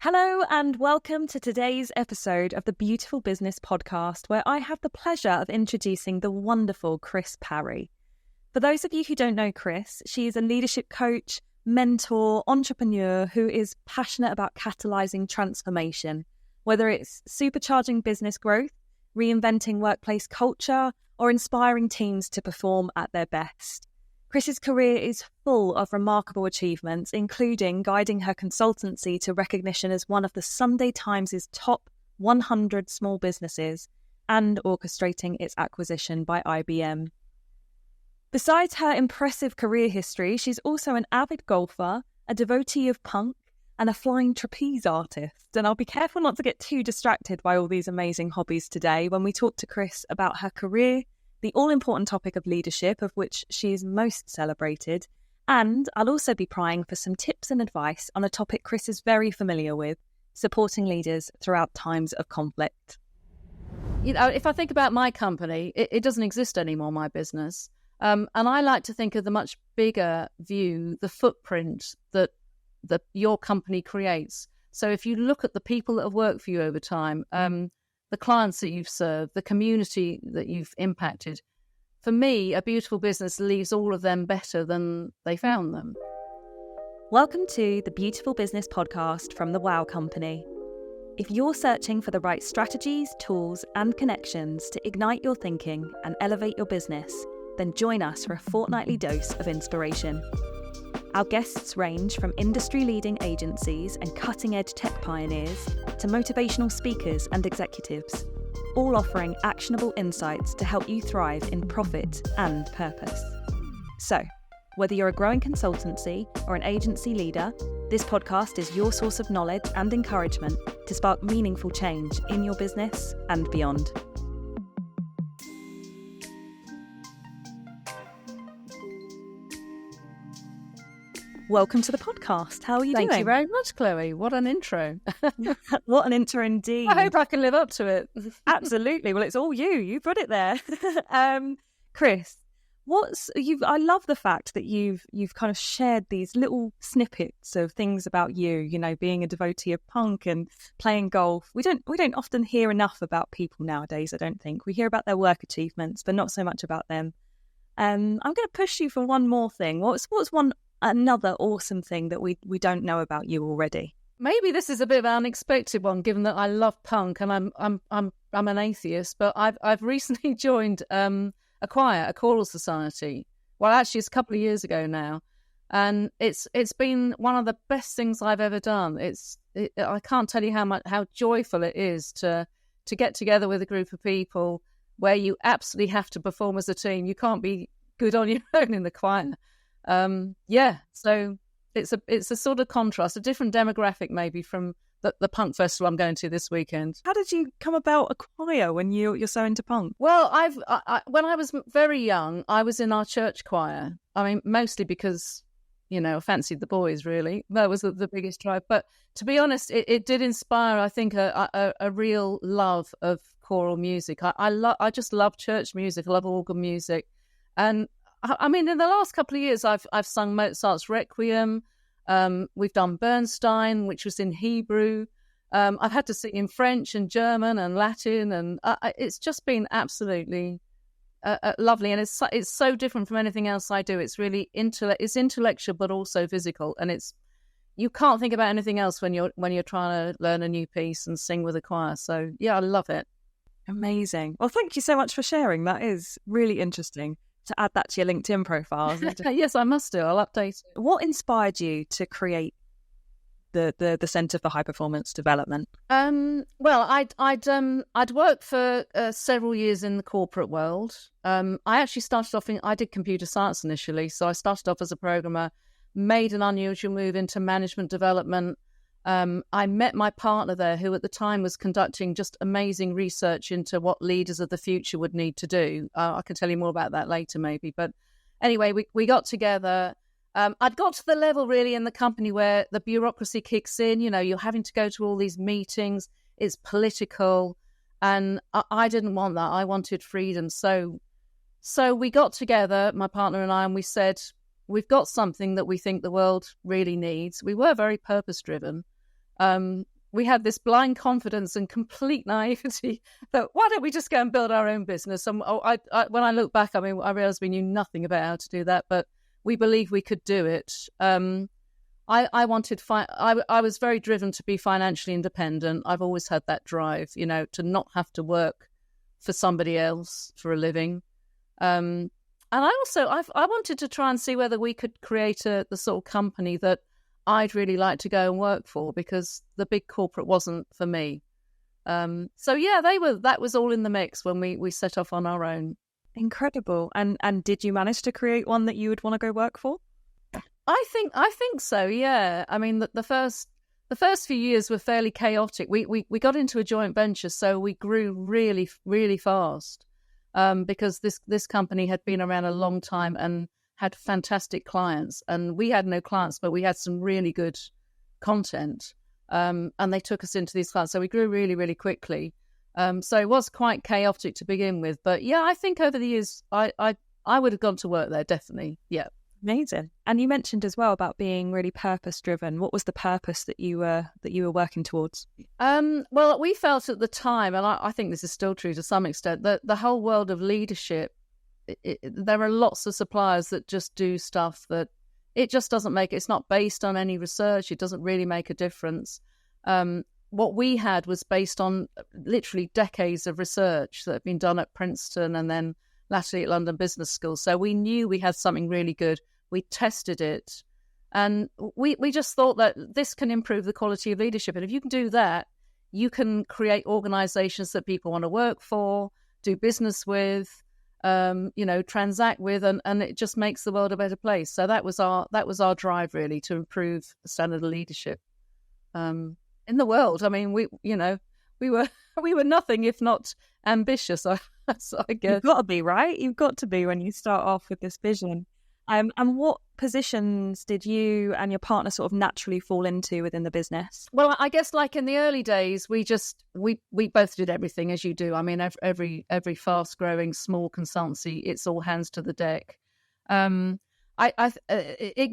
Hello and welcome to today's episode of the Beautiful Business Podcast, where I have the pleasure of introducing the wonderful Chris Parry. For those of you who don't know Chris, she is a leadership coach, mentor, entrepreneur who is passionate about catalysing transformation, whether it's supercharging business growth, reinventing workplace culture, or inspiring teams to perform at their best. Chris's career is full of remarkable achievements, including guiding her consultancy to recognition as one of the Sunday Times' top 100 small businesses and orchestrating its acquisition by IBM. Besides her impressive career history, she's also an avid golfer, a devotee of punk, and a flying trapeze artist. And I'll be careful not to get too distracted by all these amazing hobbies today when we talk to Chris about her career, the all-important topic of leadership, of which she is most celebrated, and I'll also be prying for some tips and advice on a topic Chris is very familiar with, supporting leaders throughout times of conflict. You know, if I think about my company, it doesn't exist anymore, my business. And I like to think of the much bigger view, the footprint that your company creates. So if you look at the people that have worked for you over time, the clients that you've served, the community that you've impacted, for me, a beautiful business leaves all of them better than they found them. Welcome to the Beautiful Business Podcast from the Wow Company. If you're searching for the right strategies, tools, and connections to ignite your thinking and elevate your business, then join us for a fortnightly dose of inspiration. Our guests range from industry-leading agencies and cutting-edge tech pioneers to motivational speakers and executives, all offering actionable insights to help you thrive in profit and purpose. So, whether you're a growing consultancy or an agency leader, this podcast is your source of knowledge and encouragement to spark meaningful change in your business and beyond. Welcome to the podcast. How are you doing? Thank you very much, Chloe. What an intro. What an intro indeed. I hope I can live up to it. Absolutely. Well, it's all you. You put it there. Chris, I love the fact that you've kind of shared these little snippets of things about you, you know, being a devotee of punk and playing golf. We don't often hear enough about people nowadays, I don't think. We hear about their work achievements, but not so much about them. I'm going to push you for one more thing. What's another awesome thing that we don't know about you already? Maybe this is a bit of an unexpected one, given that I love punk and I'm an atheist. But I've recently joined a choir, a choral society. Well, actually, it's a couple of years ago now, and it's been one of the best things I've ever done. I can't tell you how joyful it is to get together with a group of people where you absolutely have to perform as a team. You can't be good on your own in the choir. So it's a sort of contrast, a different demographic maybe from the punk festival I'm going to this weekend. How did you come about a choir when you're so into punk? Well, when I was very young, I was in our church choir. I mean, mostly because, you know, I fancied the boys, really. That was the biggest drive. But to be honest, it did inspire, I think, a real love of choral music. I just love church music. I love organ music. And I mean, in the last couple of years, I've sung Mozart's Requiem. We've done Bernstein, which was in Hebrew. I've had to sing in French and German and Latin, and it's just been absolutely lovely. And it's so different from anything else I do. It's really it's intellectual, but also physical. And you can't think about anything else when you're trying to learn a new piece and sing with a choir. So yeah, I love it. Amazing. Well, thank you so much for sharing. That is really interesting. To add that to your LinkedIn profile. Yes, I must do. I'll update it. What inspired you to create the Centre for High Performance Development? Well, I'd worked for several years in the corporate world. I actually started off I did computer science initially, so I started off as a programmer, made an unusual move into management development. I met my partner there, who at the time was conducting just amazing research into what leaders of the future would need to do. I can tell you more about that later, maybe. But anyway, we got together. I'd got to the level really in the company where the bureaucracy kicks in. You know, you're having to go to all these meetings. It's political. And I didn't want that. I wanted freedom. So we got together, my partner and I, and we said, we've got something that we think the world really needs. We were very purpose-driven. we had this blind confidence and complete naivety that why don't we just go and build our own business? And when I look back, I mean, I realized we knew nothing about how to do that, but we believed we could do it. I was very driven to be financially independent. I've always had that drive, to not have to work for somebody else for a living. And I wanted to try and see whether we could create the sort of company that I'd really like to go and work for, because the big corporate wasn't for me. That was all in the mix when we set off on our own. Incredible. And did you manage to create one that you would want to go work for? I think so. Yeah. I mean, the first few years were fairly chaotic. We got into a joint venture, so we grew really, really fast, because this company had been around a long time and had fantastic clients, and we had no clients, but we had some really good content, and they took us into these clients. So we grew really, really quickly. So it was quite chaotic to begin with, but yeah, I think over the years, I would have gone to work there, definitely. Yeah. Amazing. And you mentioned as well about being really purpose driven. What was the purpose that you were working towards? Well, we felt at the time, and I think this is still true to some extent, that the whole world of leadership, there are lots of suppliers that just do stuff that it just doesn't make. It's not based on any research. It doesn't really make a difference. What we had was based on literally decades of research that had been done at Princeton and then latterly at London Business School. So we knew we had something really good. We tested it, and we just thought that this can improve the quality of leadership. And if you can do that, you can create organizations that people want to work for, do business with, transact with, and it just makes the world a better place. So that was our drive, really, to improve the standard of leadership in the world. I mean, we were nothing if not ambitious. I guess you've got to be, right. You've got to be when you start off with this vision. And what positions did you and your partner sort of naturally fall into within the business? Well, I guess like in the early days, we both did everything as you do. I mean, every fast growing small consultancy, it's all hands to the deck. It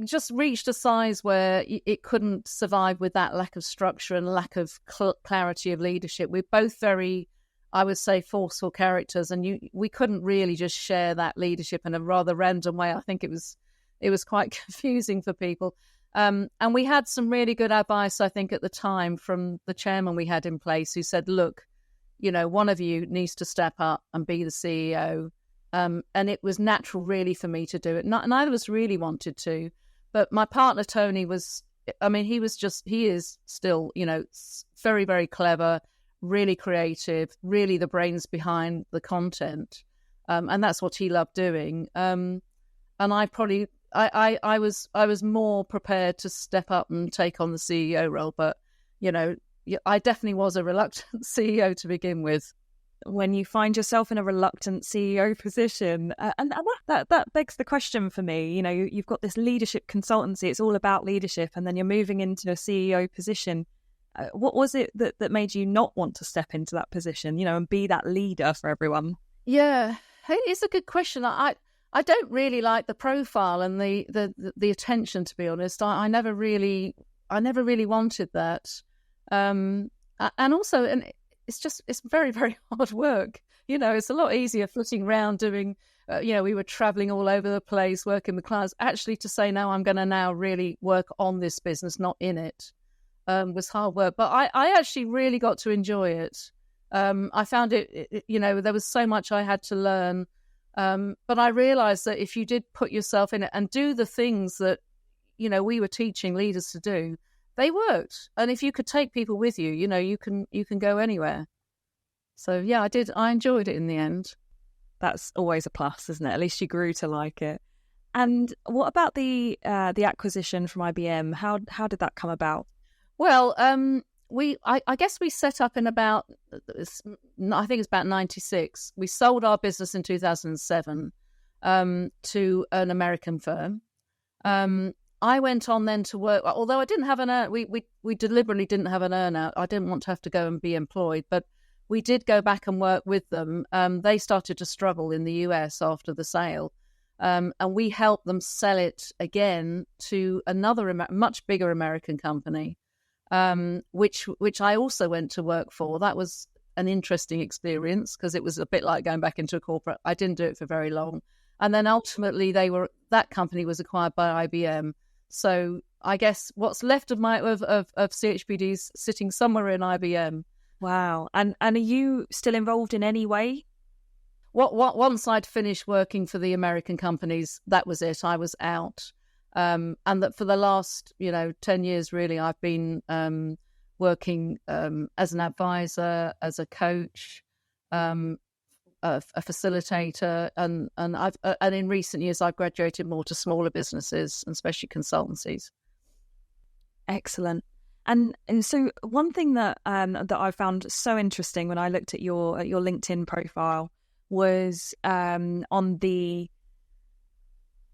just reached a size where it couldn't survive with that lack of structure and lack of clarity of leadership. We're both very, I would say, forceful characters, and we couldn't really just share that leadership in a rather random way. I think it was quite confusing for people. And we had some really good advice, I think, at the time from the chairman we had in place, who said, look, one of you needs to step up and be the CEO. And it was natural, really, for me to do it. Neither of us really wanted to. But my partner, Tony, he is still, very, very clever, really creative, really the brains behind the content. And that's what he loved doing. And I was more prepared to step up and take on the CEO role. But, I definitely was a reluctant CEO to begin with. When you find yourself in a reluctant CEO position, and that begs the question for me, you've got this leadership consultancy, it's all about leadership, and then you're moving into a CEO position. What was it that made you not want to step into that position, and be that leader for everyone? Yeah, it's a good question. I don't really like the profile and the attention, to be honest. I never really wanted that. And it's very, very hard work. It's a lot easier flitting around doing, we were traveling all over the place, working with clients. Actually, to say, no, I'm going to now really work on this business, not in it, was hard work. But I actually really got to enjoy it. I found it, there was so much I had to learn. But I realized that if you did put yourself in it and do the things that, we were teaching leaders to do, they worked. And if you could take people with you, you can go anywhere. So yeah, I enjoyed it in the end. That's always a plus, isn't it? At least you grew to like it. And what about the acquisition from IBM? How did that come about? Well, I guess we set up in about, I think it's about 96. We sold our business in 2007 to an American firm. I went on then to work, although I didn't have we deliberately didn't have an earn-out. I didn't want to have to go and be employed, but we did go back and work with them. They started to struggle in the US after the sale, and we helped them sell it again to another much bigger American company. which I also went to work for. That was an interesting experience because it was a bit like going back into a corporate. I didn't do it for very long. And then ultimately that company was acquired by IBM. So I guess what's left of CHPD's sitting somewhere in IBM. Wow. And are you still involved in any way? Once I'd finished working for the American companies, that was it. I was out. And that for the last, 10 years, really, I've been working as an advisor, as a coach, a facilitator, and in recent years I've graduated more to smaller businesses and especially consultancies. Excellent. And so one thing that I found so interesting when I looked at your LinkedIn profile was on the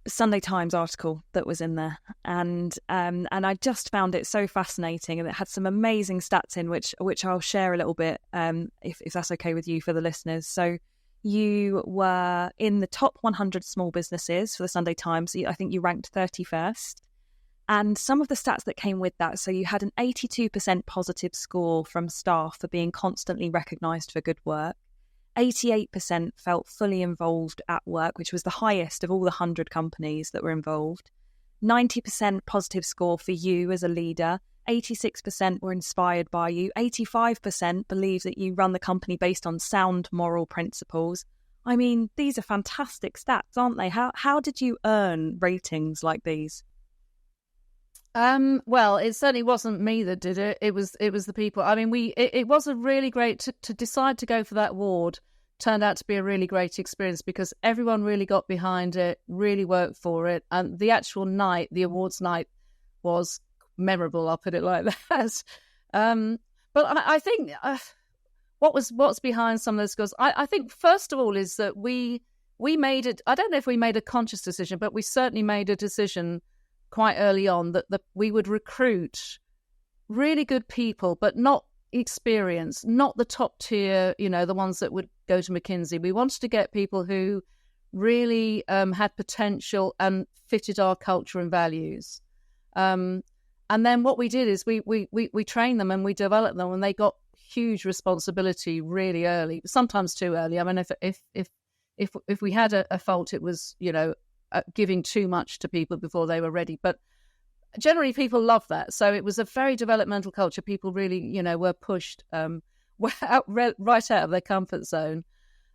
Sunday Times article that was in there, and I just found it so fascinating, and it had some amazing stats in which I'll share a little bit, if that's okay with you, for the listeners. So you were in the top 100 small businesses for the Sunday Times. I think you ranked 31st, and some of the stats that came with that. So you had an 82% positive score from staff for being constantly recognised for good work. 88% felt fully involved at work, which was the highest of all the 100 companies that were involved. 90% positive score for you as a leader. 86% were inspired by you. 85% believe that you run the company based on sound moral principles. I mean, these are fantastic stats, aren't they? How did you earn ratings like these? Well, it certainly wasn't me that did it. It was the people. I mean, it was a really great to decide to go for that award. Turned out to be a really great experience because everyone really got behind it, really worked for it, and the actual night, the awards night, was memorable. I'll put it like that. But I think what's behind some of those scores. I think first of all is that we made it. I don't know if we made a conscious decision, but we certainly made a decision quite early on that we would recruit really good people, but not experienced, not the top tier, the ones that would go to McKinsey. We wanted to get people who really had potential and fitted our culture and values. And then what we did is we trained them and we developed them, and they got huge responsibility really early, sometimes too early. I mean, if we had a fault, it was giving too much to people before they were ready. But generally, people love that. So it was a very developmental culture. People really, were pushed right out of their comfort zone.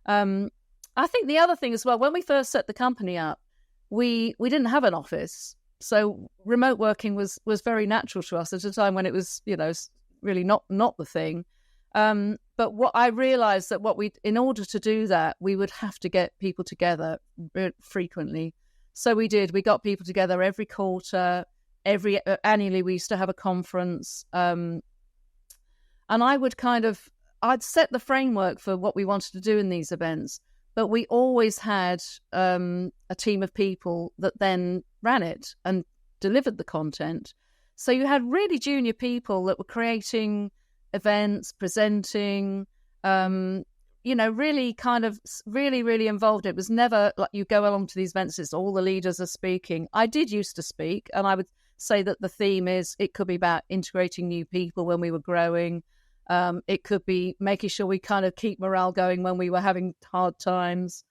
I think the other thing as well, when we first set the company up, we didn't have an office. So remote working was very natural to us at a time when it was, really not the thing. But what I realized that in order to do that, we would have to get people together frequently. So we did. We got people together every quarter. Annually, we used to have a conference. And I'd set the framework for what we wanted to do in these events, but we always had a team of people that then ran it and delivered the content. So you had really junior people that were creating events, presenting, really really involved. It was never like you go along to these events, it's all the leaders are speaking. I did used to speak, and I would say that the theme is it could be about integrating new people when we were growing. It could be making sure we kind of keep morale going when we were having hard times.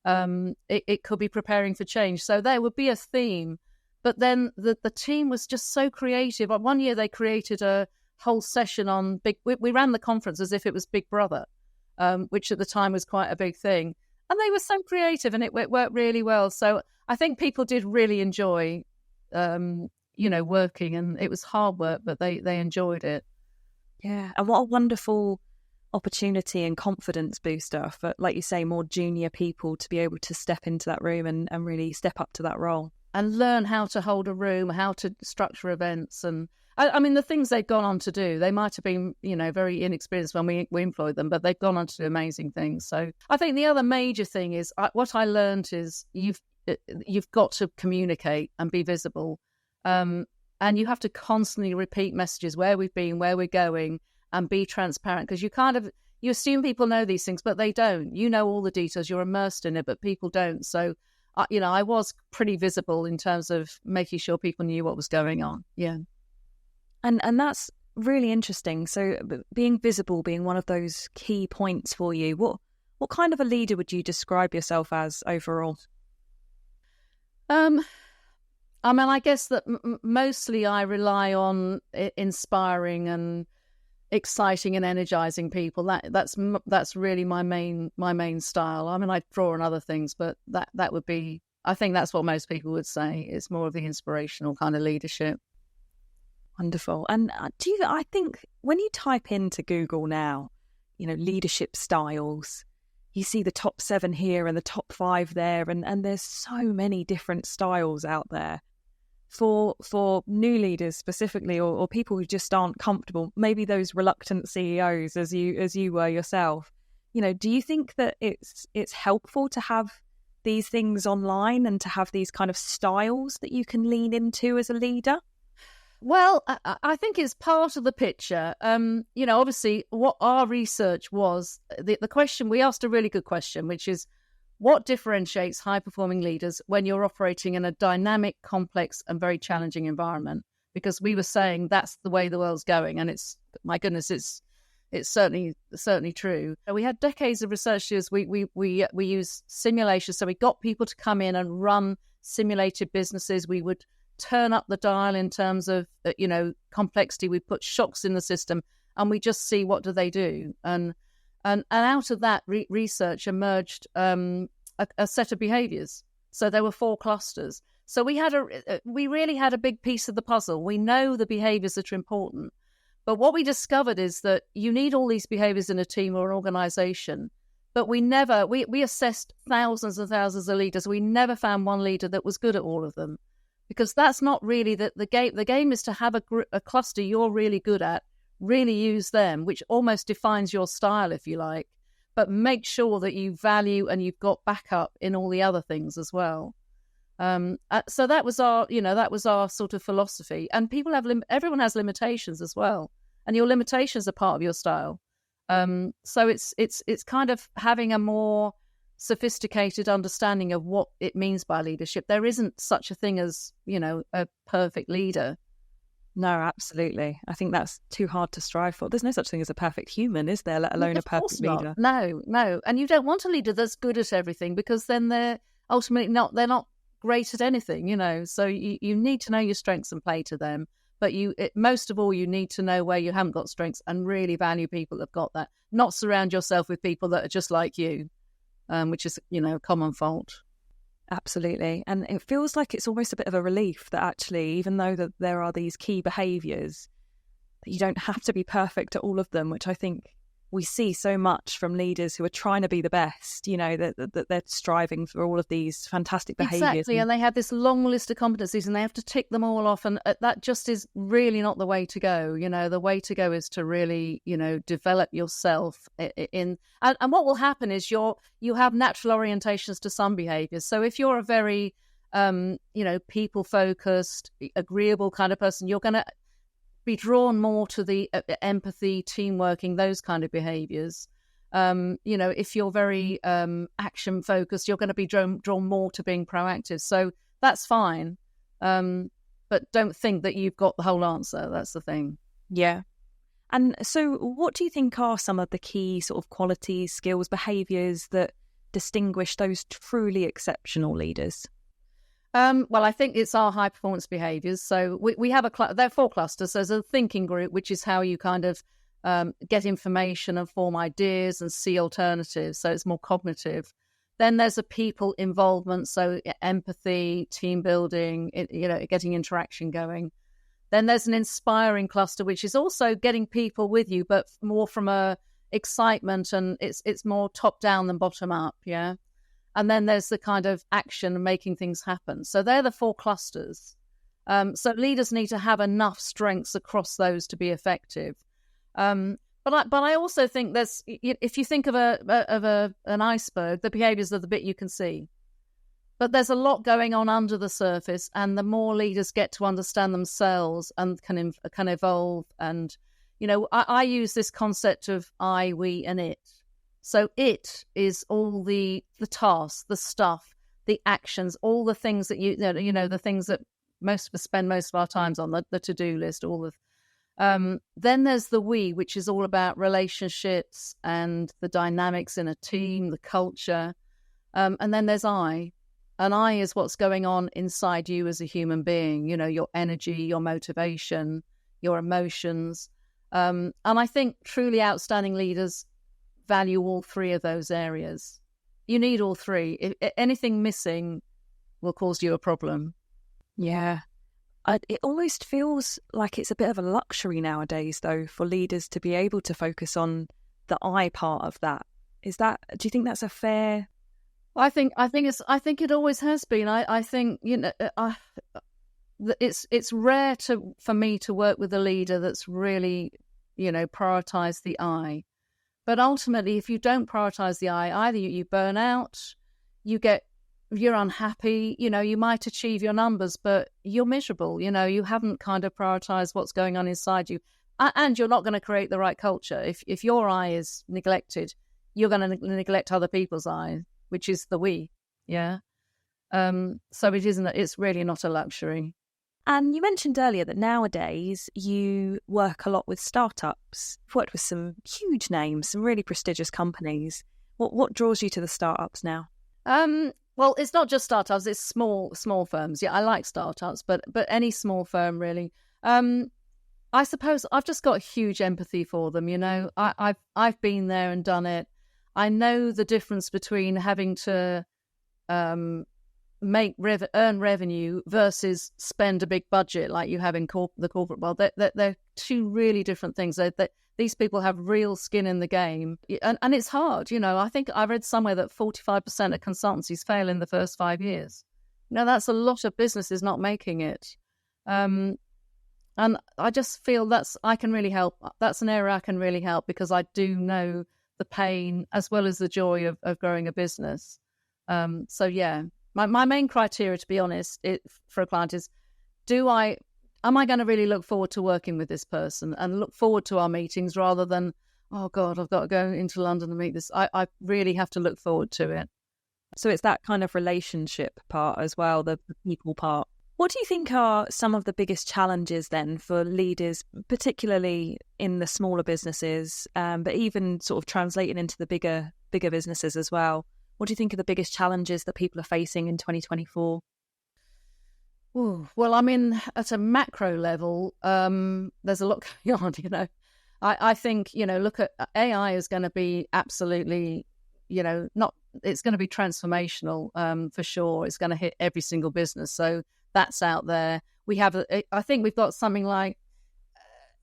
It could be preparing for change. So there would be a theme. But then the team was just so creative. One year they created a whole session on we ran the conference as if it was Big Brother, which at the time was quite a big thing. And they were so creative, and it worked really well. So I think people did really enjoy, working, and it was hard work, but they enjoyed it. Yeah, and what a wonderful opportunity and confidence booster for, like you say, more junior people to be able to step into that room and really step up to that role. And learn how to hold a room, how to structure events. And I mean, the things they've gone on to do, they might have been, very inexperienced when we employed them, but they've gone on to do amazing things. So I think the other major thing is what I learned is you've got to communicate and be visible. And you have to constantly repeat messages, where we've been, where we're going, and be transparent, because you assume people know these things, but they don't. You know all the details, you're immersed in it, but people don't. So, I was pretty visible in terms of making sure people knew what was going on. Yeah. And that's really interesting. So being visible being one of those key points for you. What kind of a leader would you describe yourself as overall? I mean, I guess that mostly I rely on inspiring and exciting and energizing people. That's really my main style. I mean, I draw on other things, but that would be. I think that's what most people would say. It's more of the inspirational kind of leadership. Wonderful. And I think when you type into Google now, leadership styles, you see the top 7 here and the top 5 there, and there's so many different styles out there. For new leaders specifically, or people who just aren't comfortable, maybe those reluctant CEOs as you were yourself, do you think that it's helpful to have these things online and to have these kind of styles that you can lean into as a leader? Well, I think it's part of the picture. Obviously what our research was, the question, we asked a really good question, which is, what differentiates high-performing leaders when you're operating in a dynamic, complex, and very challenging environment? Because we were saying that's the way the world's going, and it's, my goodness, it's certainly true. We had decades of research. We use simulations, so we got people to come in and run simulated businesses. We would turn up the dial in terms of complexity. We put shocks in the system, and we just see what do they do. And out of that research emerged a set of behaviours. So there were 4 clusters. So we really had a big piece of the puzzle. We know the behaviours that are important. But what we discovered is that you need all these behaviours in a team or an organisation. But we assessed thousands and thousands of leaders. We never found one leader that was good at all of them. Because that's not really the game. The game is to have a cluster you're really good at, really use them, which almost defines your style, if you like, but make sure that you value and you've got backup in all the other things as well. So that was our sort of philosophy. And everyone has limitations as well, and your limitations are part of your style. So it's kind of having a more sophisticated understanding of what it means by leadership. There isn't such a thing as a perfect leader. No, absolutely. I think that's too hard to strive for. There's no such thing as a perfect human, is there, let alone a perfect leader? No. And you don't want a leader that's good at everything, because then they're ultimately they're not great at anything, So you need to know your strengths and play to them. But most of all, you need to know where you haven't got strengths and really value people that have got that. Not surround yourself with people that are just like you, which is, a common fault. Absolutely. And it feels like it's almost a bit of a relief that actually, even though that there are these key behaviours, that you don't have to be perfect at all of them, which I think we see so much from leaders who are trying to be the best, that they're striving for all of these fantastic behaviours. Exactly. And they have this long list of competencies and they have to tick them all off. And that just is really not the way to go. The way to go is to really, develop yourself and what will happen is you have natural orientations to some behaviours. So if you're a very, people focused, agreeable kind of person, you're going to be drawn more to the empathy, team working, those kind of behaviours. If you're very action focused, you're going to be drawn more to being proactive. So that's fine. But don't think that you've got the whole answer. That's the thing. Yeah. And so what do you think are some of the key sort of qualities, skills, behaviours that distinguish those truly exceptional leaders? Well, I think it's our high performance behaviours. So we have there are 4 clusters. There's a thinking group, which is how you kind of get information and form ideas and see alternatives. So it's more cognitive. Then there's a people involvement, so empathy, team building, getting interaction going. Then there's an inspiring cluster, which is also getting people with you, but more from a excitement, and it's more top down than bottom up. Yeah. And then there's the kind of action and making things happen. So they're the 4 clusters. So leaders need to have enough strengths across those to be effective. But I also think if you think of an iceberg, the behaviours are the bit you can see. But there's a lot going on under the surface, and the more leaders get to understand themselves and can evolve. And I use this concept of I, we, and it. So it is all the tasks, the stuff, the actions, all the things that the things that most of us spend most of our times on, the to-do list, all of. Then there's the we, which is all about relationships and the dynamics in a team, the culture. And then there's I. And I is what's going on inside you as a human being, your energy, your motivation, your emotions. And I think truly outstanding leaders value all three of those areas. You need all three. If anything missing will cause you a problem. Yeah. It almost feels like it's a bit of a luxury nowadays, though, for leaders to be able to focus on the I part of that. Do you think that's a fair? I think it always has been. I think it's rare for me to work with a leader that's really prioritize the I. But ultimately, if you don't prioritize the I, either you burn out, you're unhappy, you might achieve your numbers, but you're miserable. You haven't kind of prioritized what's going on inside you, and you're not going to create the right culture. If your I is neglected, you're going to neglect other people's I, which is the we. Yeah. So it's really not a luxury. And you mentioned earlier that nowadays you work a lot with startups. You've worked with some huge names, some really prestigious companies. What draws you to the startups now? Well, it's not just startups; it's small firms. Yeah, I like startups, but any small firm really. I suppose I've just got huge empathy for them. I've been there and done it. I know the difference between having to earn revenue versus spend a big budget like you have in the corporate world. They're two really different things. These people have real skin in the game, and it's hard. I think I read somewhere that 45% of consultancies fail in the first 5 years. That's a lot of businesses not making it. And I just feel I can really help. That's an area I can really help because I do know the pain as well as the joy of growing a business. So yeah. My main criteria, to be honest, for a client is, am I going to really look forward to working with this person and look forward to our meetings rather than, oh God, I've got to go into London and meet this. I really have to look forward to it. So it's that kind of relationship part as well, the people part. What do you think are some of the biggest challenges then for leaders, particularly in the smaller businesses, but even sort of translating into the bigger businesses as well? What do you think are the biggest challenges that people are facing in 2024? Ooh, well, I mean, at a macro level, there's a lot going on, I think, look at AI is going to be absolutely, it's going to be transformational for sure. It's going to hit every single business. So that's out there. I think we've got something like,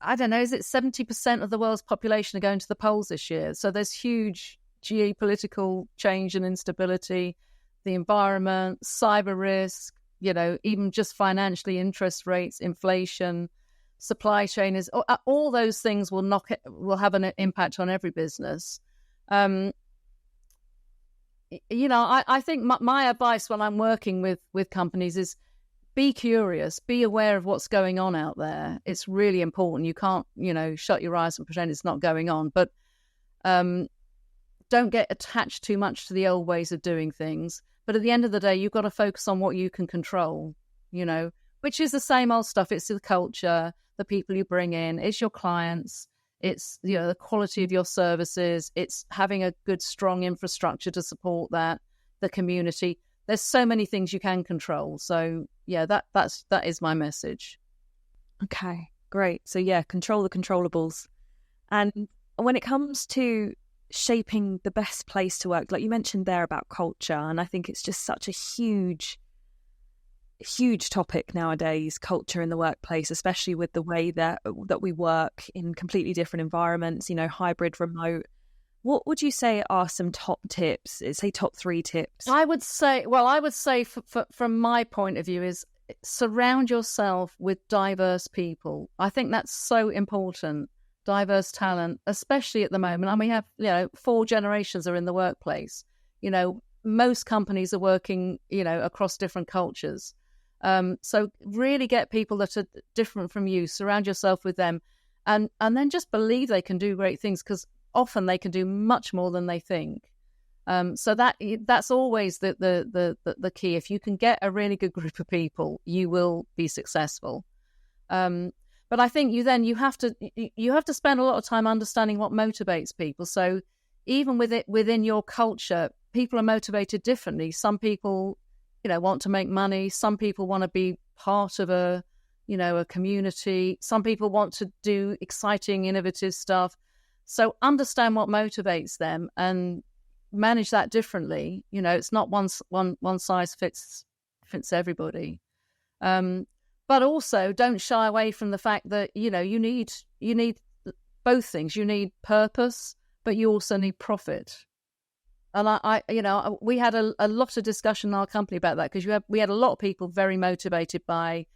I don't know, is it 70% of the world's population are going to the polls this year? So there's huge geopolitical change and instability, the environment, cyber risk, even just financially, interest rates, inflation, supply chain all those things will have an impact on every business. I think my advice when I'm working with companies is be curious, be aware of what's going on out there. It's really important. You can't, shut your eyes and pretend it's not going on, but don't get attached too much to the old ways of doing things. But at the end of the day, you've got to focus on what you can control, which is the same old stuff. It's the culture, the people you bring in, it's your clients, it's, the quality of your services, it's having a good, strong infrastructure to support that, the community. There's so many things you can control. So yeah, that is my message. Okay, great. So yeah, control the controllables. And when it comes to shaping the best place to work, like you mentioned there about culture, and I think it's just such a huge topic nowadays, culture in the workplace, especially with the way that we work in completely different environments, hybrid, remote. What would you say are some top tips? Say top 3 tips. I would say from my point of view is surround yourself with diverse people. I think that's so important. Diverse talent, especially at the moment. And we have, 4 generations are in the workplace. Most companies are working, across different cultures. So really get people that are different from you, surround yourself with them, and then just believe they can do great things, because often they can do much more than they think. So that's always the key. If you can get a really good group of people, you will be successful. But I think you have to spend a lot of time understanding what motivates people. So even within your culture, people are motivated differently. Some people, want to make money. Some people want to be part of a community. Some people want to do exciting, innovative stuff. So understand what motivates them and manage that differently. It's not one size fits everybody. But also don't shy away from the fact that, you need both things. You need purpose, but you also need profit. And we had a lot of discussion in our company about that, because we had a lot of people very motivated by,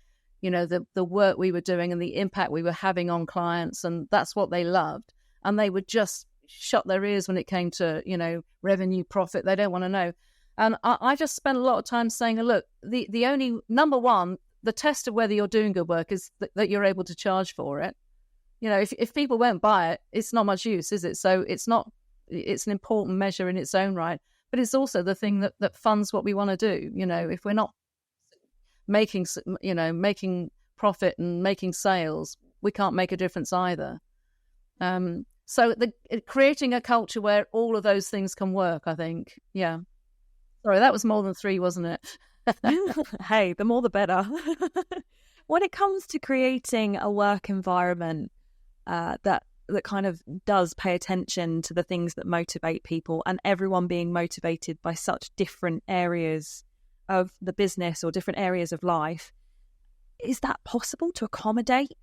the work we were doing and the impact we were having on clients, and that's what they loved. And they would just shut their ears when it came to, revenue, profit. They don't want to know. And I just spent a lot of time saying, look, the only, number one, the test of whether you're doing good work is that you're able to charge for it. If people won't buy it, it's not much use, is it? So it's an important measure in its own right, but it's also the thing that funds what we want to do. If we're not making profit and making sales, we can't make a difference either. So creating a culture where all of those things can work, I think. Yeah. Sorry, that was more than 3, wasn't it? Hey, the more the better. When it comes to creating a work environment that kind of does pay attention to the things that motivate people, and everyone being motivated by such different areas of the business or different areas of life, is that possible to accommodate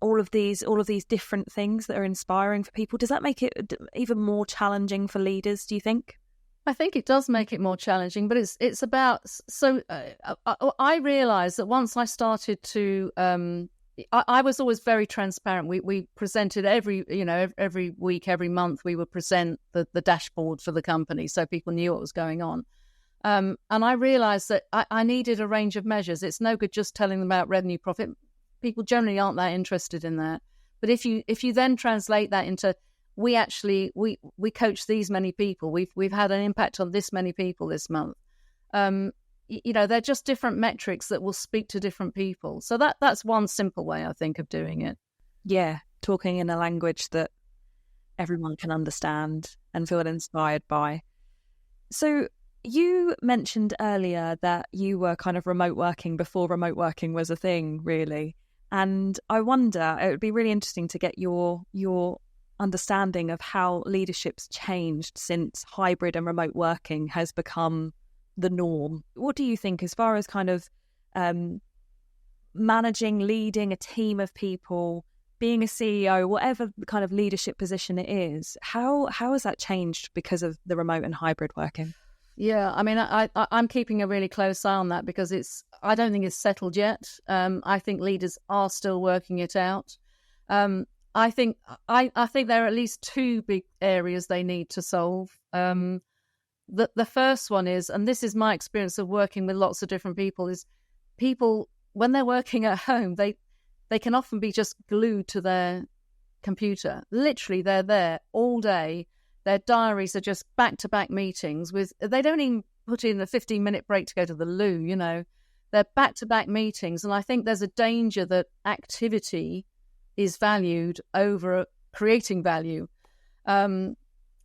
all of these different things that are inspiring for people? Does that make it even more challenging for leaders, do you think? I think it does make it more challenging, but it's about, so I realised that once I started to, I was always very transparent. We presented every week, every month, we would present the dashboard for the company so people knew what was going on. And I realised that I needed a range of measures. It's no good just telling them about revenue, profit. People generally aren't that interested in that. But if you then translate that into, we coach these many people, we've had an impact on this many people this month. They're just different metrics that will speak to different people. So that's one simple way, I think, of doing it. Yeah, talking in a language that everyone can understand and feel inspired by. So you mentioned earlier that you were kind of remote working before remote working was a thing, really. And I wonder, it would be really interesting to get your understanding of how leadership's changed since hybrid and remote working has become the norm. What do you think, as far as kind of managing, leading a team of people, being a CEO, whatever kind of leadership position it is, how has that changed because of the remote and hybrid working? Yeah, I mean, I'm keeping a really close eye on that, because I don't think it's settled yet. I think leaders are still working it out. I think there are at least 2 big areas they need to solve. The first one is, and this is my experience of working with lots of different people, is people, when they're working at home, they can often be just glued to their computer. Literally, they're there all day. Their diaries are just back-to-back meetings they don't even put in a 15-minute break to go to the loo, They're back-to-back meetings. And I think there's a danger that activity is valued over creating value. And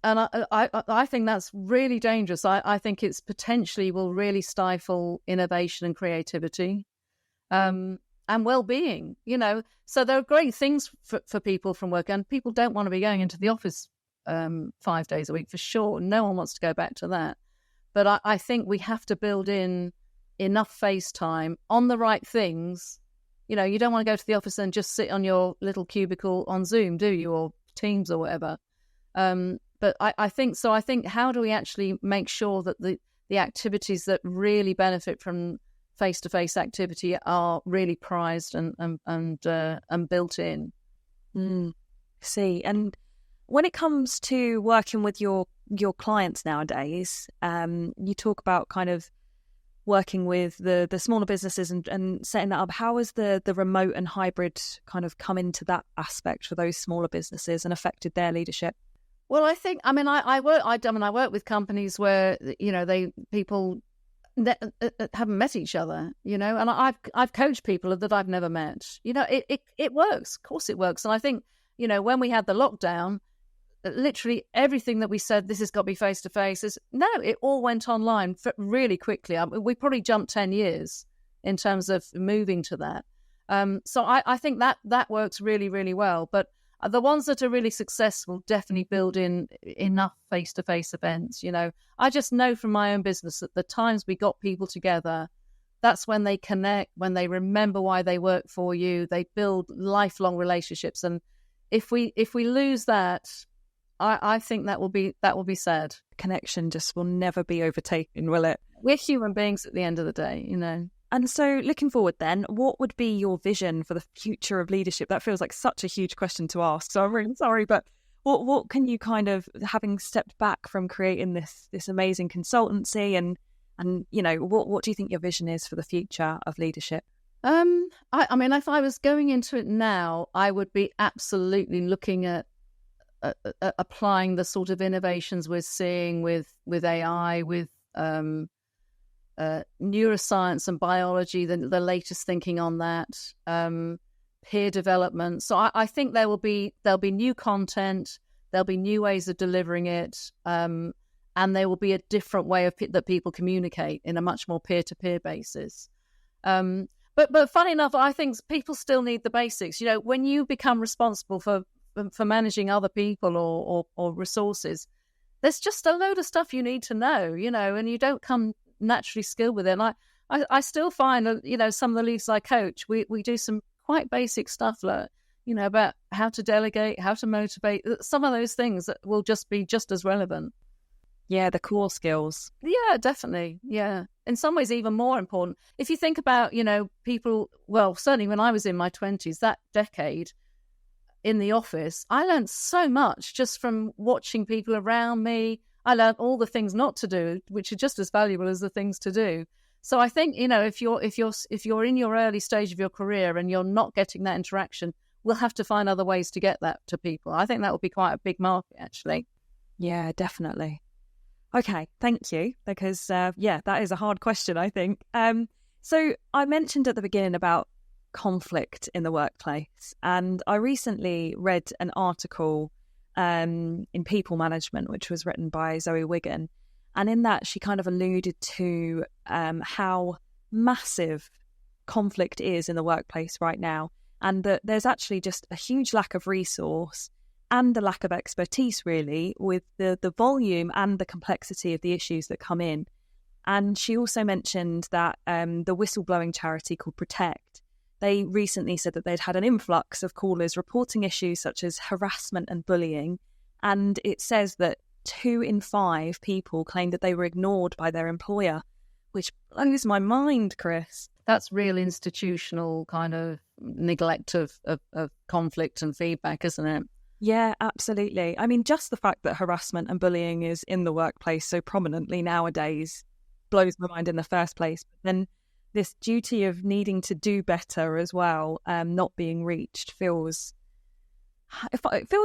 I think that's really dangerous. I think it's potentially will really stifle innovation and creativity and well-being, So there are great things for people from work, and people don't want to be going into the office 5 days a week for sure. No one wants to go back to that. But I think we have to build in enough face time on the right things. You don't want to go to the office and just sit on your little cubicle on Zoom, do you, or Teams or whatever. But I think so. I think, how do we actually make sure that the activities that really benefit from face-to-face activity are really prized and built in? See, and when it comes to working with your clients nowadays, you talk about kind of working with the smaller businesses and setting that up. How has the remote and hybrid kind of come into that aspect for those smaller businesses and affected their leadership? Well, I think, I work with companies where, people haven't met each other, and I've coached people that I've never met. It works. Of course it works. And I think, when we had the lockdown, literally everything that we said, this has got to be face to face, it all went online really quickly. We probably jumped 10 years in terms of moving to that. So I think that works really, really well. But the ones that are really successful definitely build in enough face-to-face events. I just know from my own business that the times we got people together, that's when they connect, when they remember why they work for you, they build lifelong relationships. And if we lose that, I think that will be sad. Connection just will never be overtaken, will it? We're human beings at the end of the day, And so looking forward then, what would be your vision for the future of leadership? That feels like such a huge question to ask, so I'm really sorry, but what can you kind of, having stepped back from creating this amazing consultancy and what do you think your vision is for the future of leadership? I mean, if I was going into it now, I would be absolutely looking at applying the sort of innovations we're seeing with AI, with neuroscience and biology, the latest thinking on that, peer development. So I think there'll be new content, there'll be new ways of delivering it, and there will be a different way that people communicate in a much more peer-to-peer basis. But funny enough, I think people still need the basics. When you become responsible for managing other people or resources, there's just a load of stuff you need to know, and you don't come naturally skilled with it. And I still find, some of the leaders I coach, we do some quite basic stuff, like, about how to delegate, how to motivate, some of those things that will just be just as relevant. Yeah, the core skills. Yeah, definitely. Yeah. In some ways, even more important. If you think about, people, well, certainly when I was in my 20s, that decade in the office, I learned so much just from watching people around me. I learned all the things not to do, which are just as valuable as the things to do. So I think, if you're in your early stage of your career and you're not getting that interaction, we'll have to find other ways to get that to people. I think that will be quite a big market, actually. Yeah, definitely. Okay, thank you, because that is a hard question, I think. So I mentioned at the beginning about conflict in the workplace, and I recently read an article in People Management, which was written by Zoe Wigan, and in that she kind of alluded to how massive conflict is in the workplace right now, and that there's actually just a huge lack of resource and the lack of expertise, really, with the volume and the complexity of the issues that come in. And she also mentioned that the whistleblowing charity called Protect, they recently said that they'd had an influx of callers reporting issues such as harassment and bullying. And it says that 2 in 5 people claimed that they were ignored by their employer, which blows my mind, Chris. That's real institutional kind of neglect of conflict and feedback, isn't it? Yeah, absolutely. I mean, just the fact that harassment and bullying is in the workplace so prominently nowadays blows my mind in the first place. But then this duty of needing to do better as well, not being reached, feels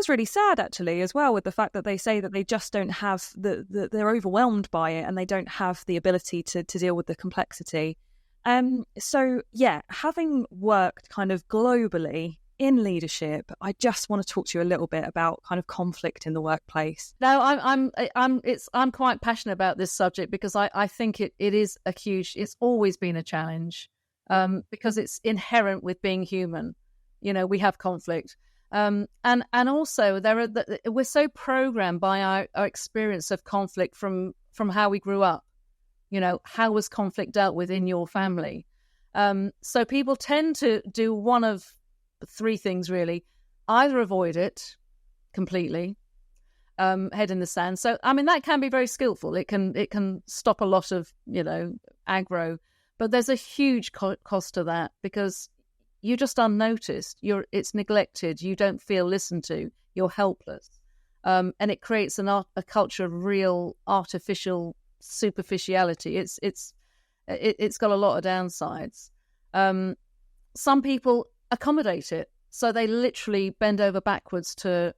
really sad, actually, as well, with the fact that they say that they just don't have they're overwhelmed by it and they don't have the ability to deal with the complexity. So, yeah, having worked kind of globally in leadership, I just want to talk to you a little bit about kind of conflict in the workplace. No, I'm quite passionate about this subject because I think it is it's always been a challenge, because it's inherent with being human. We have conflict, and also we're so programmed by our experience of conflict from how we grew up. How was conflict dealt with in your family? So people tend to do one of 3 things, really. Either avoid it completely, head in the sand. So, I mean, that can be very skillful. It can stop a lot of, aggro. But there's a huge cost to that because you're just unnoticed. It's neglected. You don't feel listened to. You're helpless. And it creates a culture of real artificial superficiality. It's got a lot of downsides. Some people accommodate it, so they literally bend over backwards to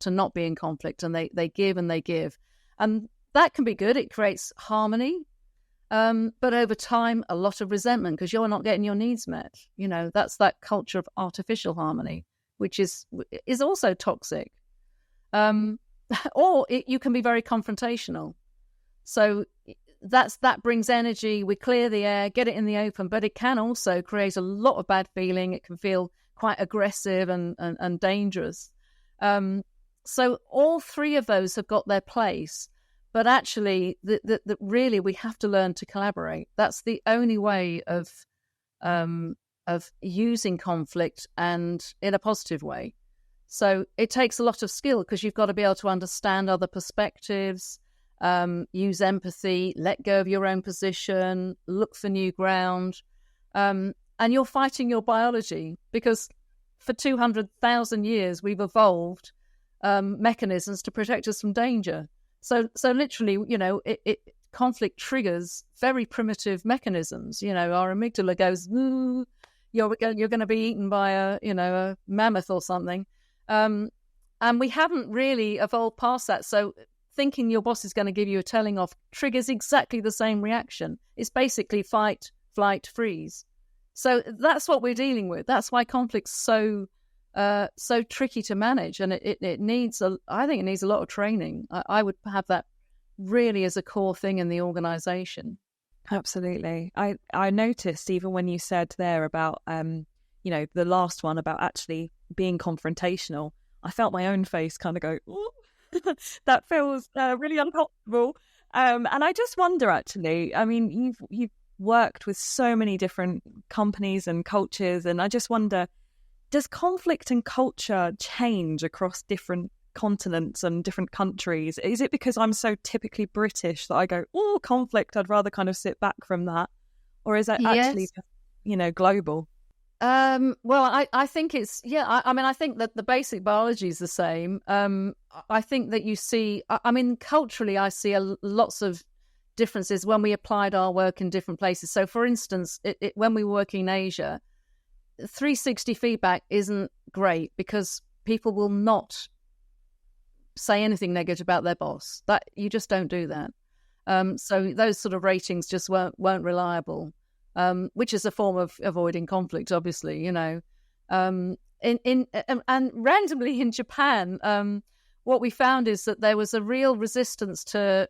not be in conflict, and they give and they give, and that can be good. It creates harmony, But over time, a lot of resentment because you're not getting your needs met. That's that culture of artificial harmony, which is also toxic. Or you can be very confrontational. So that brings energy. We clear the air, get it in the open, but it can also create a lot of bad feeling. It can feel quite aggressive and dangerous. So all three of those have got their place. But actually, really, we have to learn to collaborate. That's the only way of using conflict and in a positive way. So it takes a lot of skill because you've got to be able to understand other perspectives, use empathy, let go of your own position, look for new ground. And you're fighting your biology because for 200,000 years, we've evolved mechanisms to protect us from danger. So literally, conflict triggers very primitive mechanisms. Our amygdala goes, ooh, you're going to be eaten by a mammoth or something. And we haven't really evolved past that. So thinking your boss is going to give you a telling off triggers exactly the same reaction. It's basically fight, flight, freeze. So that's what we're dealing with. That's why conflict's so tricky to manage, and it needs I think it needs a lot of training. I would have that really as a core thing in the organization. Absolutely. I noticed even when you said there about the last one about actually being confrontational, I felt my own face kind of go, ooh, that feels really uncomfortable. And I just wonder, actually, I mean, you've worked with so many different companies and cultures, and I just wonder, does conflict and culture change across different continents and different countries? Is it because I'm so typically British that I go, oh, conflict, I'd rather kind of sit back from that? Or is that actually, global? Well, I think it's, I think that the basic biology is the same. I think that you see, culturally, I see lots of differences when we applied our work in different places. So, for instance, when we were working in Asia, 360 feedback isn't great because people will not say anything negative about their boss. That you just don't do that. So those sort of ratings just weren't reliable, which is a form of avoiding conflict, obviously. And randomly in Japan, what we found is that there was a real resistance to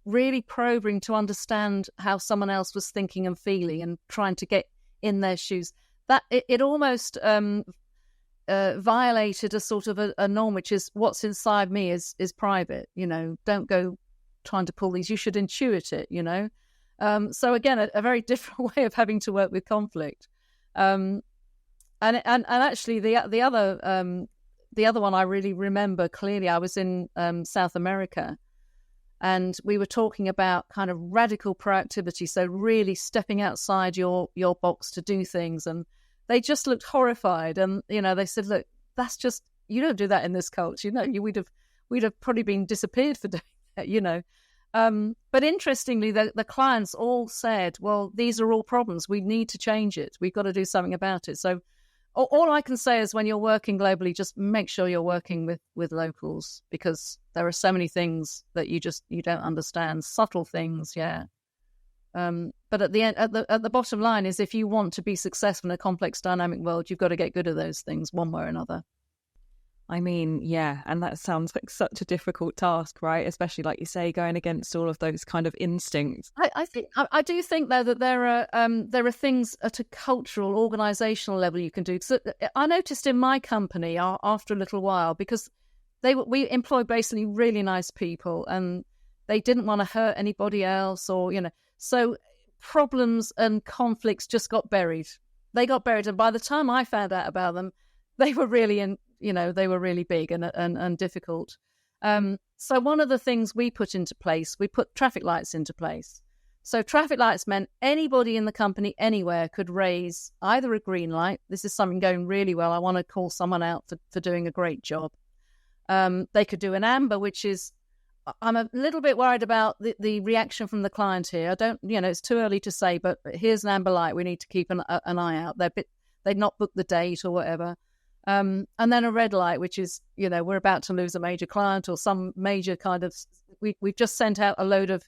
really probing to understand how someone else was thinking and feeling and trying to get in their shoes. That it almost violated a sort of a norm, which is what's inside me is private. Don't go trying to pull these. You should intuit it. So again, a very different way of having to work with conflict. And actually, the other one I really remember clearly. I was in South America, and we were talking about kind of radical proactivity. So really stepping outside your box to do things. And they just looked horrified. And, they said, look, that's just, you don't do that in this culture. We'd have probably been disappeared for doing that, But interestingly, the clients all said, well, these are all problems. We need to change it. We've got to do something about it. So all I can say is when you're working globally, just make sure you're working with locals, because there are so many things that you don't understand, subtle things. Yeah. But at the end, at the bottom line is, if you want to be successful in a complex, dynamic world, you've got to get good at those things one way or another. I mean, yeah, and that sounds like such a difficult task, right? Especially, like you say, going against all of those kind of instincts. I do think though that there are things at a cultural, organisational level you can do. So I noticed in my company after a little while, because we employed basically really nice people, and they didn't want to hurt anybody else, or so problems and conflicts just got buried. They got buried, and by the time I found out about them, they were really they were really big and difficult. So one of the things we put into place, we put traffic lights into place. So traffic lights meant anybody in the company anywhere could raise either a green light. This is something going really well. I want to call someone out for doing a great job. They could do an amber, which is, I'm a little bit worried about the reaction from the client here. I don't, it's too early to say, but here's an amber light. We need to keep an eye out. They'd not booked the date or whatever. And then a red light, which is, we're about to lose a major client or some major kind of, we've just sent out a load of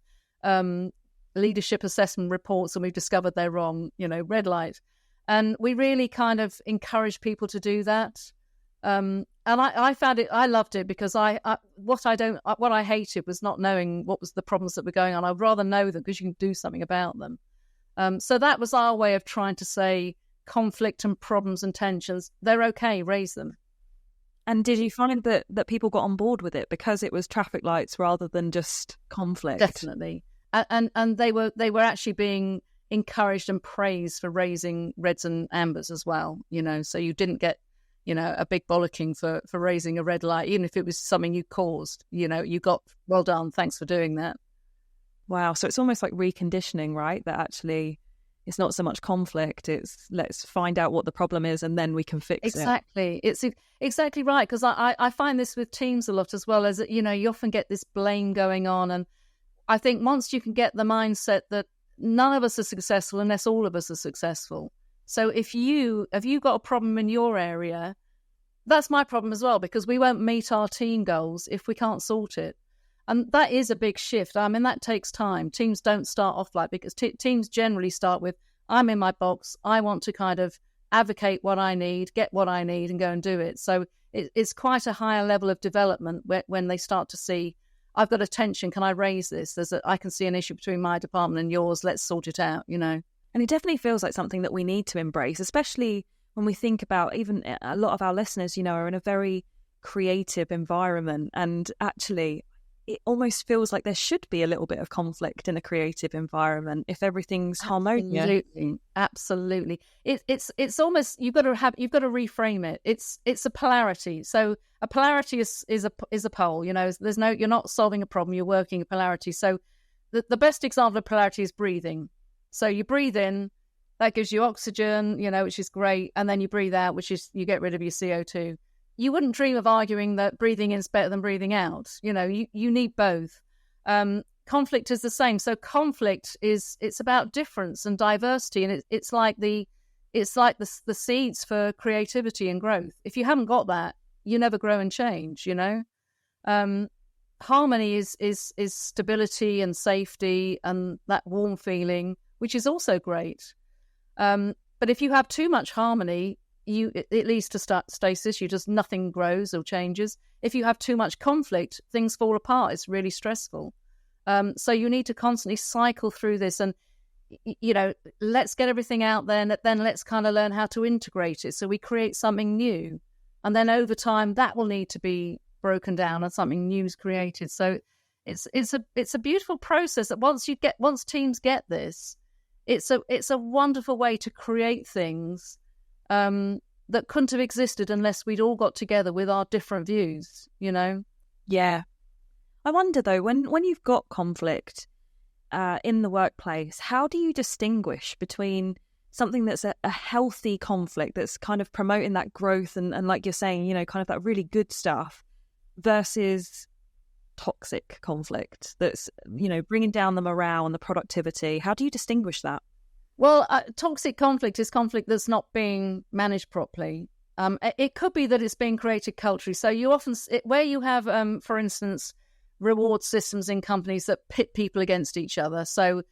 leadership assessment reports and we've discovered they're wrong, red light. And we really kind of encourage people to do that. And I found it, I loved it, because what I hated was not knowing what was the problems that were going on. I'd rather know them because you can do something about them. So that was our way of trying to say conflict and problems and tensions, they're okay, raise them. And did you find that people got on board with it because it was traffic lights rather than just conflict? Definitely. And they were actually being encouraged and praised for raising reds and ambers as well, so you didn't get, a big bollocking for raising a red light, even if it was something you caused, you got, well done, thanks for doing that. Wow. So it's almost like reconditioning, right? That actually it's not so much conflict, it's let's find out what the problem is and then we can fix it. Exactly. It's exactly right, because I find this with teams a lot as well, as you often get this blame going on. And I think once you can get the mindset that none of us are successful unless all of us are successful. So if you got a problem in your area, that's my problem as well, because we won't meet our team goals if we can't sort it. And that is a big shift. I mean, that takes time. Teams don't start off like, because teams generally start with, I'm in my box. I want to kind of advocate what I need, get what I need, and go and do it. So it's quite a higher level of development when they start to see, I've got a tension. Can I raise this? I can see an issue between my department and yours. Let's sort it out, And it definitely feels like something that we need to embrace, especially when we think about, even a lot of our listeners, are in a very creative environment. And actually, it almost feels like there should be a little bit of conflict in a creative environment if everything's harmonious. Absolutely. It's almost, you've got to reframe it. It's a polarity. So a polarity is a pole. You're not solving a problem. You're working a polarity. So the best example of polarity is breathing. So you breathe in, that gives you oxygen, which is great, and then you breathe out, which is you get rid of your CO2. You wouldn't dream of arguing that breathing in is better than breathing out. You need both. Conflict is the same. So conflict it's about difference and diversity, and it's like the seeds for creativity and growth. If you haven't got that, you never grow and change. Harmony is stability and safety and that warm feeling, which is also great. But if you have too much harmony, it leads to stasis. Nothing grows or changes. If you have too much conflict, things fall apart. It's really stressful. So you need to constantly cycle through this, and let's get everything out there, and then let's kind of learn how to integrate it. So we create something new, and then over time that will need to be broken down and something new is created. So it's a beautiful process that once teams get this, it's a wonderful way to create things that couldn't have existed unless we'd all got together with our different views, Yeah. I wonder, though, when you've got conflict in the workplace, how do you distinguish between something that's a healthy conflict that's kind of promoting that growth and like you're saying, kind of that really good stuff versus toxic conflict that's, bringing down the morale and the productivity? How do you distinguish that? Well, toxic conflict is conflict that's not being managed properly. It could be that it's being created culturally. So you often, where you have, for instance, reward systems in companies that pit people against each other. So,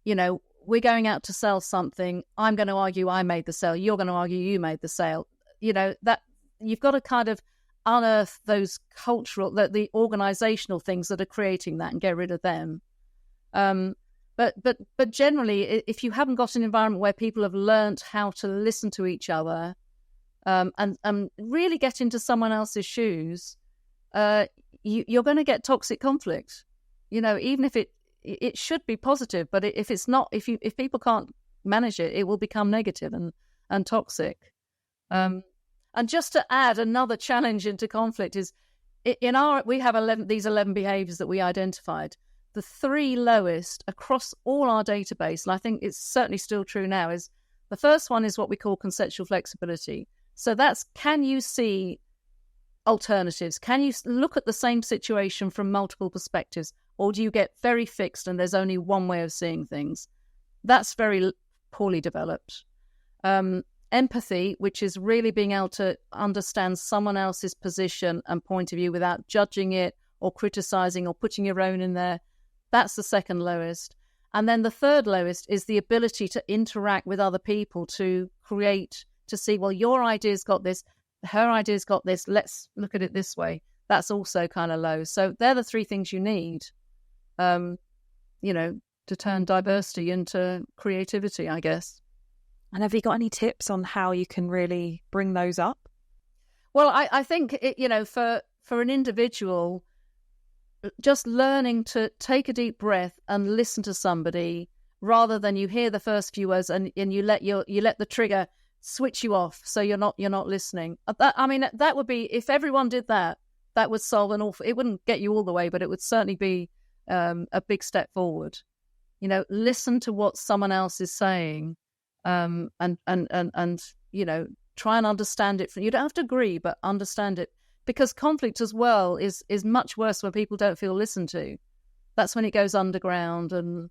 we're going out to sell something. I'm going to argue I made the sale. You're going to argue you made the sale. That you've got to kind of unearth those cultural, the organizational things that are creating that and get rid of them. But generally, if you haven't got an environment where people have learnt how to listen to each other and really get into someone else's shoes, you're going to get toxic conflict. Even if it should be positive, but if it's not, if people can't manage it, it will become negative and toxic. And just to add another challenge into conflict is, we have these 11 behaviours that we identified. The 3 lowest across all our database, and I think it's certainly still true now, is the first one is what we call conceptual flexibility. So that's, can you see alternatives? Can you look at the same situation from multiple perspectives? Or do you get very fixed and there's only one way of seeing things? That's very poorly developed. Empathy, which is really being able to understand someone else's position and point of view without judging it or criticizing or putting your own in there. That's the second lowest. And then the third lowest is the ability to interact with other people, to create, to see, well, your idea's got this, her idea's got this, let's look at it this way. That's also kind of low. So they're the three things you need, to turn diversity into creativity, I guess. And have you got any tips on how you can really bring those up? Well, I think, for an individual, just learning to take a deep breath and listen to somebody rather than you hear the first few words and you let the trigger switch you off, so you're not listening. That would be, if everyone did that, that would solve it wouldn't get you all the way, but it would certainly be a big step forward. Listen to what someone else is saying, and try and understand it. You don't have to agree, but understand it. Because conflict as well is much worse when people don't feel listened to. That's when it goes underground. And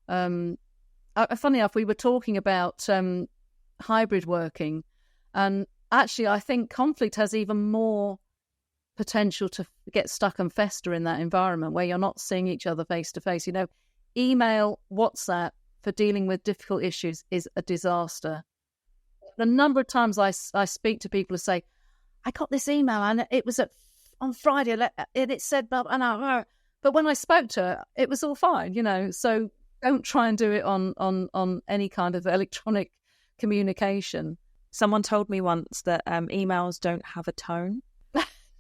funny enough, we were talking about hybrid working. And actually, I think conflict has even more potential to get stuck and fester in that environment where you're not seeing each other face to face. Email, WhatsApp for dealing with difficult issues is a disaster. The number of times I speak to people who say, I got this email and it was on Friday and it said, but when I spoke to her, it was all fine, So don't try and do it on any kind of electronic communication. Someone told me once that emails don't have a tone.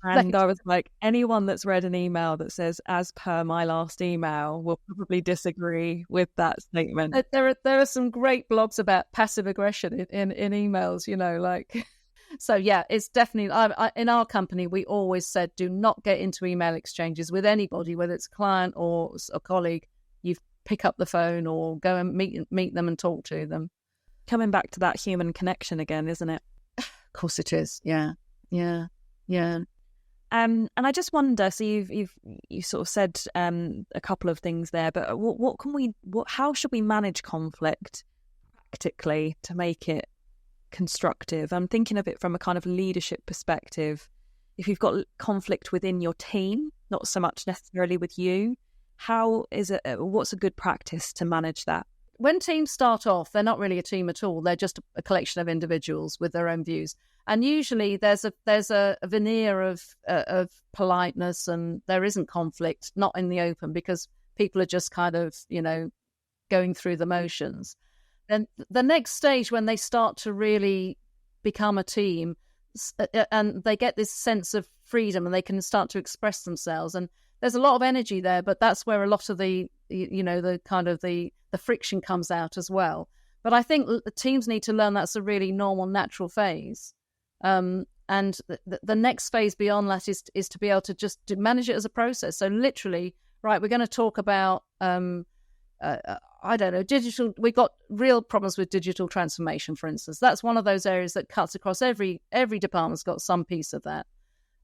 And I was like, anyone that's read an email that says, as per my last email, will probably disagree with that statement. There are some great blogs about passive aggression in emails, So, yeah, it's definitely, in our company, we always said, do not get into email exchanges with anybody, whether it's a client or a colleague. You pick up the phone or go and meet them and talk to them. Coming back to that human connection again, isn't it? Of course it is. Yeah. And I just wonder, so you sort of said a couple of things there, but how should we manage conflict practically to make it constructive? I'm thinking of it from a kind of leadership perspective. If you've got conflict within your team, not so much necessarily with you, what's a good practice to manage that? When teams start off, they're not really a team at all. They're just a collection of individuals with their own views. And usually there's a veneer of politeness, and there isn't conflict, not in the open, because people are just kind of, going through the motions. Then the next stage, when they start to really become a team and they get this sense of freedom and they can start to express themselves, and there's a lot of energy there, but that's where a lot of the friction comes out as well. But I think the teams need to learn that's a really normal, natural phase. And the next phase beyond that is to be able to just to manage it as a process. So literally, right, we're going to talk about, digital. We've got real problems with digital transformation, for instance. That's one of those areas that cuts across every department's got some piece of that.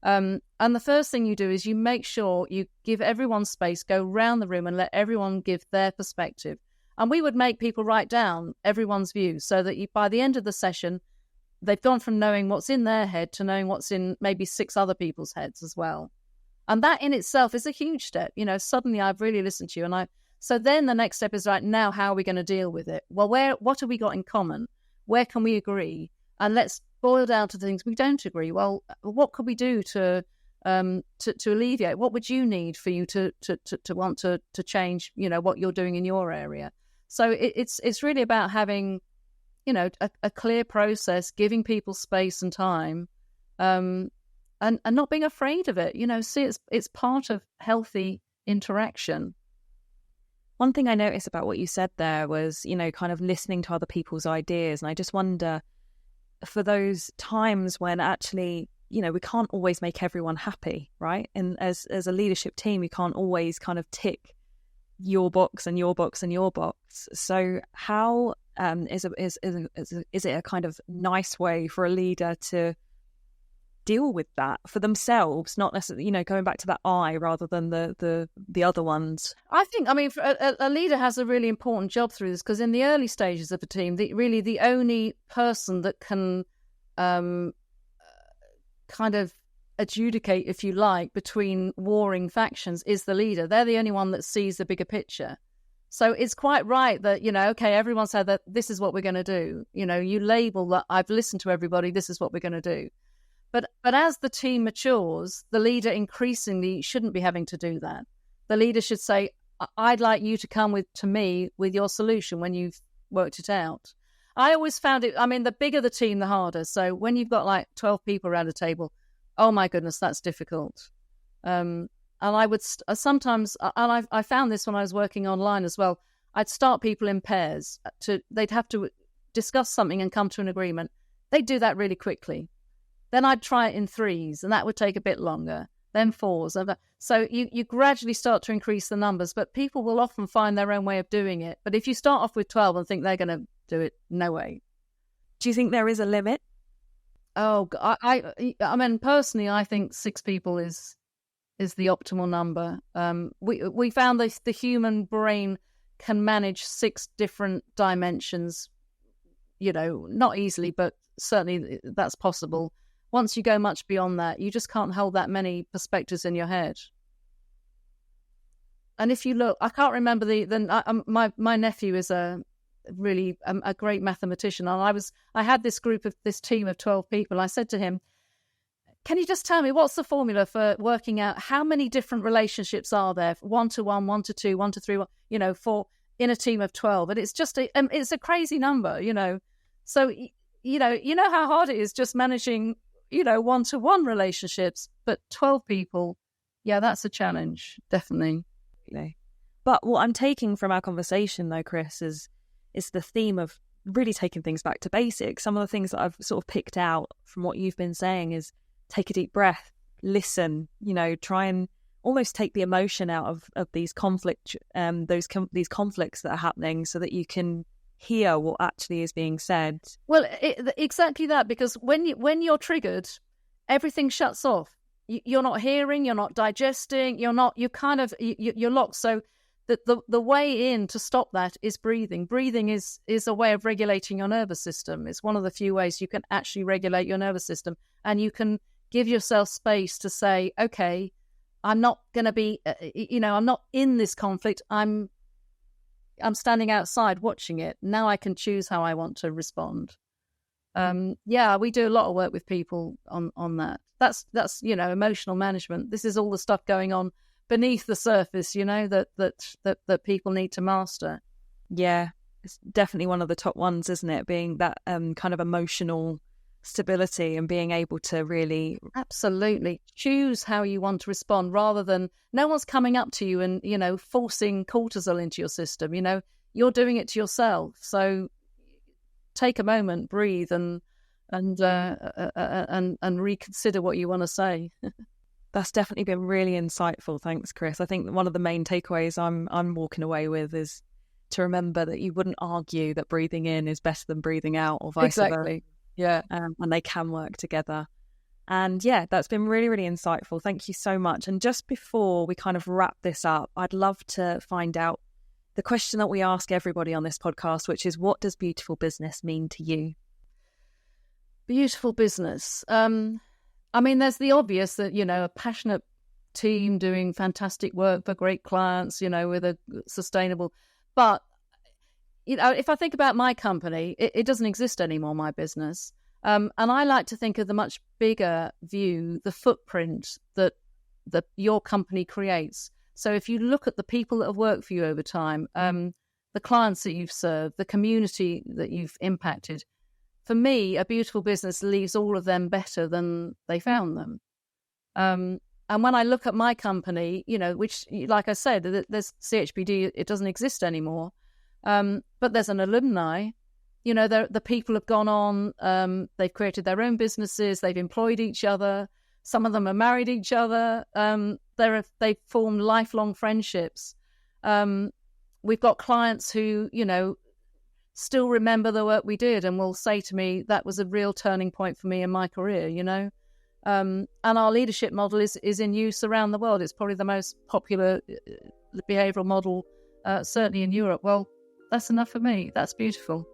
And the first thing you do is you make sure you give everyone space, go round the room and let everyone give their perspective. And we would make people write down everyone's views so that by the end of the session, they've gone from knowing what's in their head to knowing what's in maybe 6 other people's heads as well. And that in itself is a huge step. Suddenly I've really listened to you. So then the next step is, right, now how are we going to deal with it? Well, what have we got in common? Where can we agree? And let's boil down to the things we don't agree. Well, what could we do to alleviate? What would you need for you to want to change, what you're doing in your area? So it's really about having, a clear process, giving people space and time, and not being afraid of it. See, it's part of healthy interaction. One thing I noticed about what you said there was, kind of listening to other people's ideas. And I just wonder, for those times when actually, we can't always make everyone happy, right? And as a leadership team, we can't always kind of tick your box and your box and your box. So how is it a kind of nice way for a leader to deal with that for themselves, not necessarily, going back to that I rather than the other ones? I think, a leader has a really important job through this, because in the early stages of a team, the only person that can kind of adjudicate, if you like, between warring factions is the leader. They're the only one that sees the bigger picture. So it's quite right that, okay, everyone said that this is what we're going to do. You label that I've listened to everybody, this is what we're going to do. But as the team matures, the leader increasingly shouldn't be having to do that. The leader should say, I'd like you to come to me with your solution when you've worked it out. I always found it, the bigger the team, the harder. So when you've got like 12 people around a table, oh my goodness, that's difficult. And I would sometimes, and I found this when I was working online as well, I'd start people in pairs. They'd have to discuss something and come to an agreement. They'd do that really quickly. Then I'd try it in threes, and that would take a bit longer. Then fours. So you gradually start to increase the numbers, but people will often find their own way of doing it. But if you start off with 12 and think they're going to do it, no way. Do you think there is a limit? Oh, personally, I think 6 people is the optimal number. We found that the human brain can manage 6 different dimensions, not easily, but certainly that's possible. Once you go much beyond that, you just can't hold that many perspectives in your head. And if you look, I can't remember my nephew is a great mathematician, and I had this team of 12 people. I said to him, can you just tell me what's the formula for working out how many different relationships are there, 1-to-1, 1-to-2, 1-to-3, for in a team of 12? And it's just it's a crazy number, So you know how hard it is just managing 1-to-1 relationships, but 12 people, yeah, that's a challenge, definitely. But what I'm taking from our conversation, though, Chris, is the theme of really taking things back to basics. Some of the things that I've sort of picked out from what you've been saying is take a deep breath, listen, try and almost take the emotion out of these conflicts that are happening, so that you can hear what actually is being said. Well, exactly that, because when you're triggered, everything shuts off. You're not hearing, you're not digesting, you're locked. So the way in to stop that is breathing. Breathing is a way of regulating your nervous system. It's one of the few ways you can actually regulate your nervous system, and you can give yourself space to say, okay, I'm not going to be, I'm not in this conflict. I'm standing outside watching it. Now I can choose how I want to respond. We do a lot of work with people on that. That's emotional management. This is all the stuff going on beneath the surface, that people need to master. Yeah, it's definitely one of the top ones, isn't it? Being that kind of emotional stability and being able to really absolutely choose how you want to respond, rather than no one's coming up to you and forcing cortisol into your system. You're doing it to yourself. So take a moment, breathe, and reconsider what you want to say. That's definitely been really insightful. Thanks, Chris. I think one of the main takeaways I'm walking away with is to remember that you wouldn't argue that breathing in is better than breathing out, or vice versa. Yeah. And they can work together. And yeah, that's been really, really insightful. Thank you so much. And just before we kind of wrap this up, I'd love to find out the question that we ask everybody on this podcast, which is, what does beautiful business mean to you? Beautiful business. There's the obvious that, a passionate team doing fantastic work for great clients, with a sustainable, but if I think about my company, it doesn't exist anymore, my business. And I like to think of the much bigger view, the footprint that your company creates. So if you look at the people that have worked for you over time, the clients that you've served, the community that you've impacted, for me, a beautiful business leaves all of them better than they found them. And when I look at my company, which, like I said, there's CHBD, it doesn't exist anymore. But there's an alumni, the people have gone on, they've created their own businesses, they've employed each other, some of them are married each other, they've formed lifelong friendships. We've got clients who, still remember the work we did and will say to me, that was a real turning point for me in my career, and our leadership model is in use around the world. It's probably the most popular behavioural model, certainly in Europe. Well, that's enough for me. That's beautiful.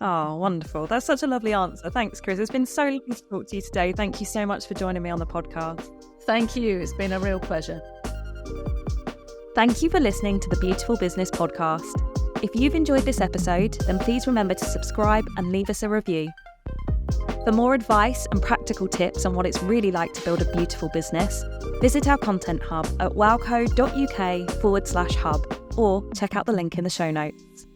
Oh, wonderful. That's such a lovely answer. Thanks, Chris. It's been so lovely to talk to you today. Thank you so much for joining me on the podcast. Thank you. It's been a real pleasure. Thank you for listening to the Beautiful Business Podcast. If you've enjoyed this episode, then please remember to subscribe and leave us a review. For more advice and practical tips on what it's really like to build a beautiful business, visit our content hub at wowco.uk/hub or check out the link in the show notes.